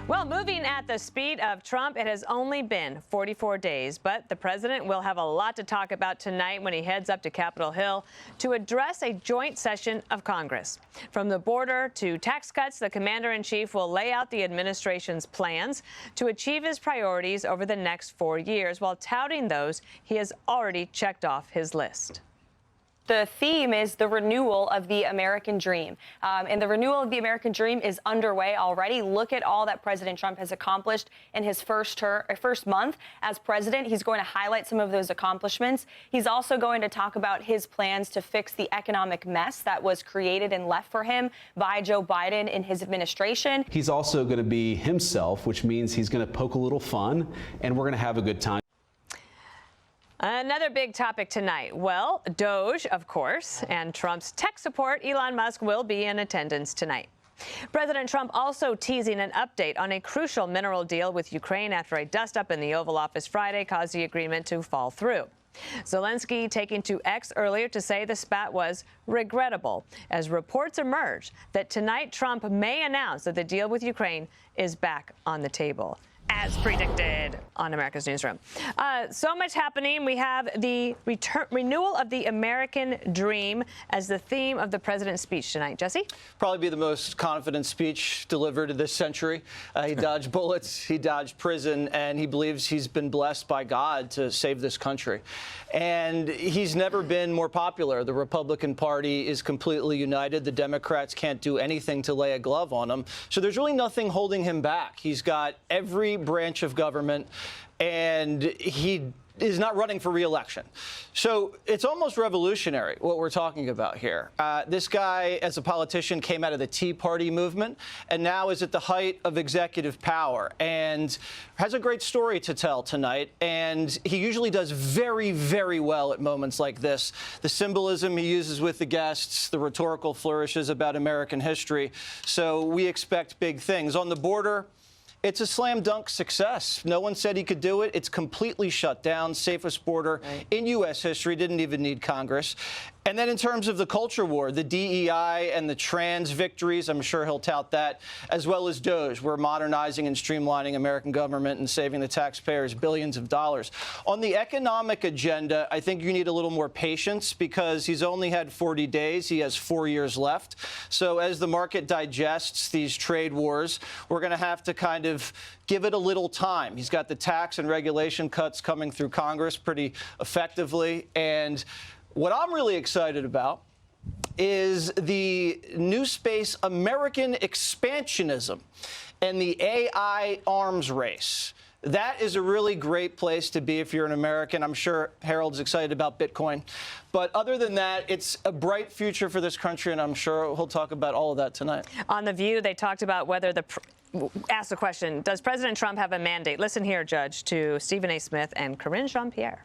Well, moving at the speed of Trump, it has only been 44 days, but the president will have a lot to talk about tonight when he heads up to Capitol Hill to address a joint session of Congress. From the border to tax cuts, the commander-in-chief will lay out the administration's plans to achieve his priorities over the next 4 years, while touting those he has already checked off his list. The theme is the renewal of the American dream. And the renewal of the American dream is underway already. Look at all that President Trump has accomplished in his first month as president. He's going to highlight some of those accomplishments. He's also going to talk about his plans to fix the economic mess that was created and left for him by Joe Biden in his administration. He's also going to be himself, which means he's going to poke a little fun, and we're going to have a good time. Another big topic tonight. Well, Doge, of course, and Trump's tech support, Elon Musk, will be in attendance tonight. President Trump also teasing an update on a crucial mineral deal with Ukraine after a dust-up in the Oval Office Friday caused the agreement to fall through. Zelensky taking to X earlier to say the spat was regrettable, as reports emerge that tonight Trump may announce that the deal with Ukraine is back on the table, as predicted on America's Newsroom. So much happening. We have the renewal of the American dream as the theme of the president's speech tonight. Jesse? Probably be the most confident speech delivered this century. He dodged bullets, he dodged prison, and he believes he's been blessed by God to save this country. And he's never been more popular. The Republican Party is completely united. The Democrats can't do anything to lay a glove on him. So there's really nothing holding him back. He's got every branch of government, and he is not running for re-election. So it's almost revolutionary what we're talking about here. This guy, as a politician, came out of the Tea Party movement and now is at the height of executive power and has a great story to tell tonight. And he usually does very, very well at moments like this. The symbolism he uses with the guests, the rhetorical flourishes about American history. So we expect big things. On the border, it's a slam dunk success. No one said he could do it. It's completely shut down. Safest border in U.S. history. Didn't even need Congress. And then in terms of the culture war, the DEI and the trans victories, I'm sure he'll tout that, as well as Doge. We're modernizing and streamlining American government and saving the taxpayers billions of dollars. On the economic agenda, I think you need a little more patience because he's only had 40 days. He has 4 years left. So as the market digests these trade wars, we're going to have to kind of give it a little time. He's got the tax and regulation cuts coming through Congress pretty effectively. And what I'm really excited about is the new space American expansionism and the AI arms race. That is a really great place to be if you're an American. I'm sure Harold's excited about Bitcoin. But other than that, it's a bright future for this country, and I'm sure he'll talk about all of that tonight. On The View, they talked about whether asked the question, does President Trump have a mandate? Listen here, Judge, to Stephen A. Smith and Corinne Jean-Pierre.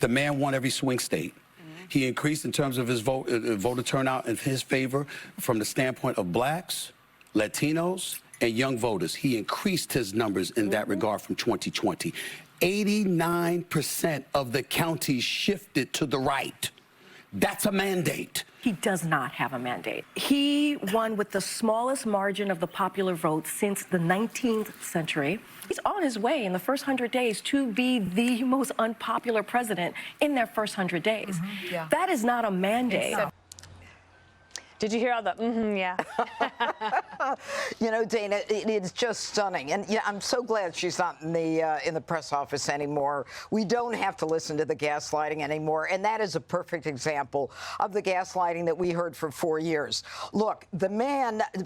The man won every swing state. He increased in terms of his voter turnout in his favor from the standpoint of blacks, Latinos, and young voters. He increased his numbers in that regard from 2020. 89% of the counties shifted to the right. That's a mandate. He does not have a mandate. He won with the smallest margin of the popular vote since the 19th century. He's on his way in the first 100 days to be the most unpopular president in their first 100 days. Yeah. That is not a mandate. Did you hear all the yeah? You know, Dana, it's just stunning. And yeah, I'm so glad she's not in the press office anymore. We don't have to listen to the gaslighting anymore. And that is a perfect example of the gaslighting that we heard for 4 years. Look,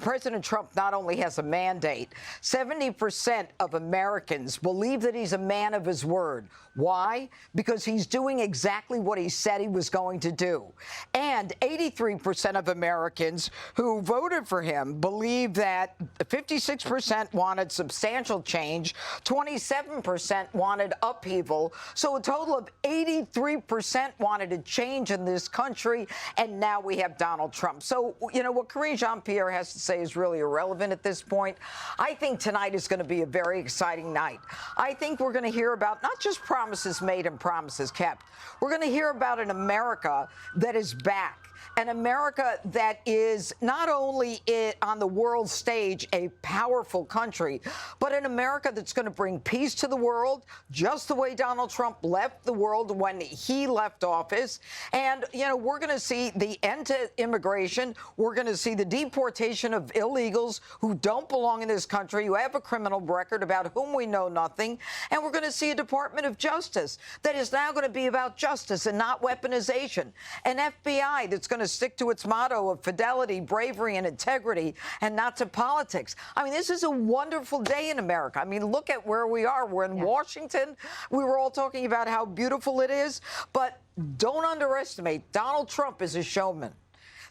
President Trump not only has a mandate, 70% of Americans believe that he's a man of his word. Why? Because he's doing exactly what he said he was going to do. And 83% of Americans who voted for him believe that 56% wanted substantial change, 27% wanted upheaval. So a total of 83% wanted a change in this country. And now we have Donald Trump. So, you know, what Corinne Jean-Pierre has to say is really irrelevant at this point. I think tonight is going to be a very exciting night. I think we're going to hear about not just promises made and promises kept. We're going to hear about an America that is back. an America that is not only on the world stage a powerful country, but an America that's going to bring peace to the world, just the way Donald Trump left the world when he left office. And, you know, we're going to see the end to immigration. We're going to see the deportation of illegals who don't belong in this country, who have a criminal record, about whom we know nothing. And we're going to see a Department of Justice that is now going to be about justice and not weaponization. An FBI that's going to stick to its motto of fidelity, bravery, and integrity, and not to politics. I mean, this is a wonderful day in America. I mean, look at where we are. We're in Washington. We were all talking about how beautiful it is, but don't underestimate Donald Trump as a showman.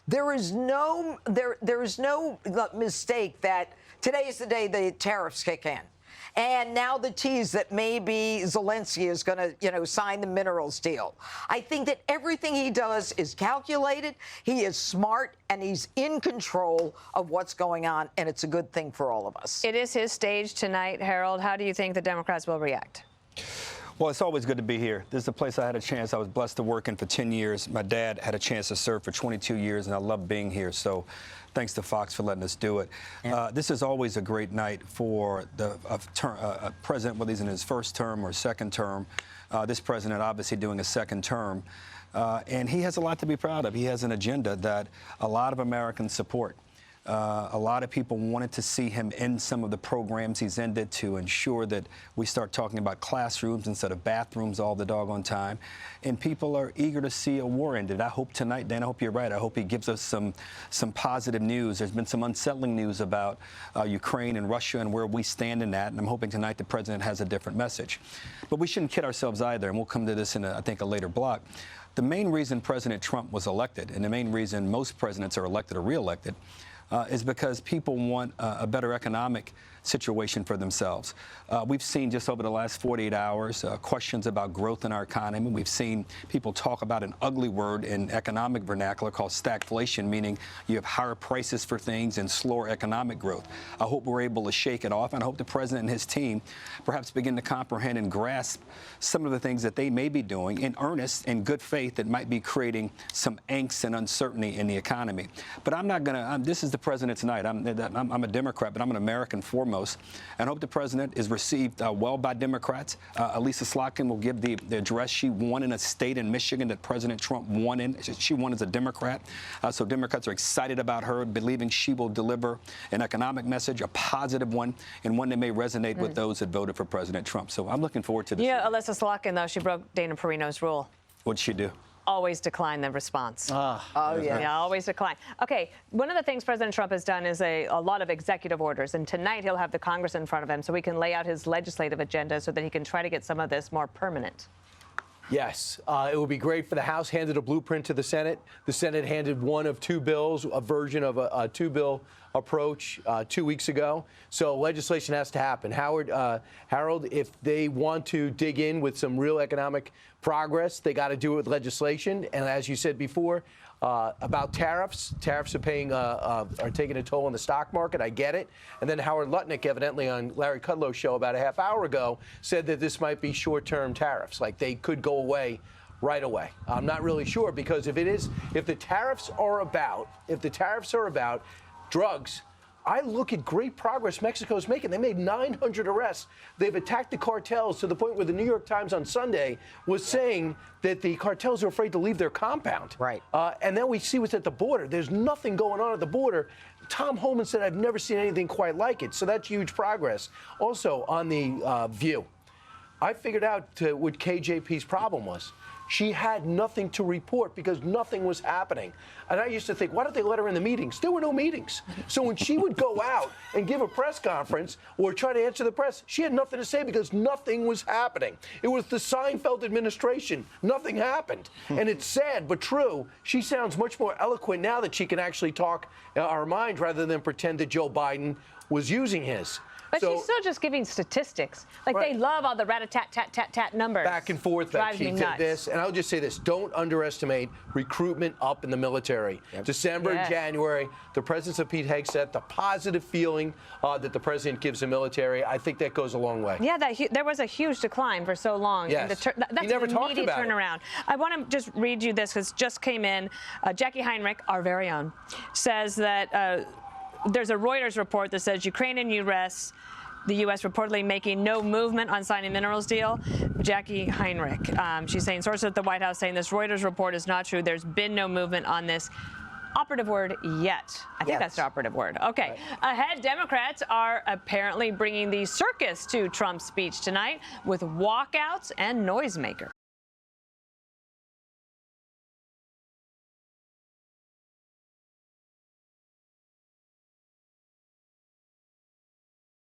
There is no mistake that today is the day the tariffs kick in. And now the tease that maybe Zelensky is going to, you know, sign the minerals deal. I think that everything he does is calculated. He is smart, and he's in control of what's going on, and it's a good thing for all of us. It is his stage tonight, Harold. How do you think the Democrats will react? Well, it's always good to be here. This is a place I had a chance. I was blessed to work in for 10 years. My dad had a chance to serve for 22 years, and I love being here. So thanks to Fox for letting us do it. This is always a great night for a president, whether he's in his first term or second term. This president obviously doing a second term. And he has a lot to be proud of. He has an agenda that a lot of Americans support. A lot of people wanted to see him end some of the programs he's ended to ensure that we start talking about classrooms instead of bathrooms all the doggone time. And people are eager to see a war ended. I hope tonight, Dan, I hope you're right. I hope he gives us some positive news. There's been some unsettling news about Ukraine and Russia and where we stand in that. And I'm hoping tonight the president has a different message. But we shouldn't kid ourselves either. And we'll come to this in, I think, a later block. The main reason President Trump was elected, and the main reason most presidents are elected or reelected, is because people want a better economic situation for themselves. We've seen just over the last 48 hours questions about growth in our economy. We've seen people talk about an ugly word in economic vernacular called stagflation, meaning you have higher prices for things and slower economic growth. I hope we're able to shake it off, and I hope the president and his team perhaps begin to comprehend and grasp some of the things that they may be doing in earnest and good faith that might be creating some angst and uncertainty in the economy. But I'm not going to, this is the president tonight. I'm a Democrat, but I'm an American foremost. And I hope the president is received well by Democrats. Elisa Slotkin will give the address. She won in a state in Michigan that President Trump won in. She won as a Democrat. So Democrats are excited about her, believing she will deliver an economic message, a positive one, and one that may resonate with those that voted for President Trump. So I'm looking forward to this. Yeah, Elisa Slotkin, though, she broke Dana Perino's rule. What'd she do? Always decline the response. Oh, yeah. Yeah, always decline. Okay, one of the things President Trump has done is a lot of executive orders, and tonight he'll have the Congress in front of him so he can lay out his legislative agenda so that he can try to get some of this more permanent. Yes, it would be great for the House handed a blueprint to the Senate. The Senate handed one of two bills, a version of a two-bill approach 2 weeks ago. So legislation has to happen. Harold, if they want to dig in with some real economic progress, they got to do it with legislation. And as you said before, about tariffs are taking a toll on the stock market. I get it. And then Howard Lutnick, evidently on Larry Kudlow's show about a half hour ago, said that this might be short-term tariffs, like they could go away right away. I'm not really sure, because if the tariffs are about drugs, I look at great progress Mexico's making. They made 900 arrests. They've attacked the cartels to the point where the New York Times on Sunday was saying that the cartels are afraid to leave their compound. Right. And then we see what's at the border. There's nothing going on at the border. Tom Homan said, I've never seen anything quite like it. So that's huge progress. Also, on the View, I figured out what KJP's problem was. She had nothing to report because nothing was happening. And I used to think, why don't they let her in the meetings? There were no meetings. So when she would go out and give a press conference or try to answer the press, she had nothing to say because nothing was happening. It was the Seinfeld administration. Nothing happened. And it's sad but true. She sounds much more eloquent now that she can actually talk our mind rather than pretend that Joe Biden was using his. But she's still just giving statistics. Like, Right. they love all the rat-a-tat-tat-tat-tat numbers. Back and forth, that Drives me she did nuts. this. And I'll just say this, don't underestimate recruitment up in the military. December and Yes. January, the presence of Pete Hegseth, the positive feeling that the president gives the military, I think that goes a long way. Yeah, there was a huge decline for so long. Yes. And that's He never an talked immediate about it. turnaround. I want to just read you this because it just came in. Jackie Heinrich, our very own, says that there's a Reuters report that says Ukraine and U.S. The U.S. reportedly making no movement on signing minerals deal. Jackie Heinrich, she's saying sources at the White House saying this Reuters report is not true. There's been no movement on this. Operative word yet. I think that's the operative word. Okay. Right. Ahead, Democrats are apparently bringing the circus to Trump's speech tonight with walkouts and noisemakers.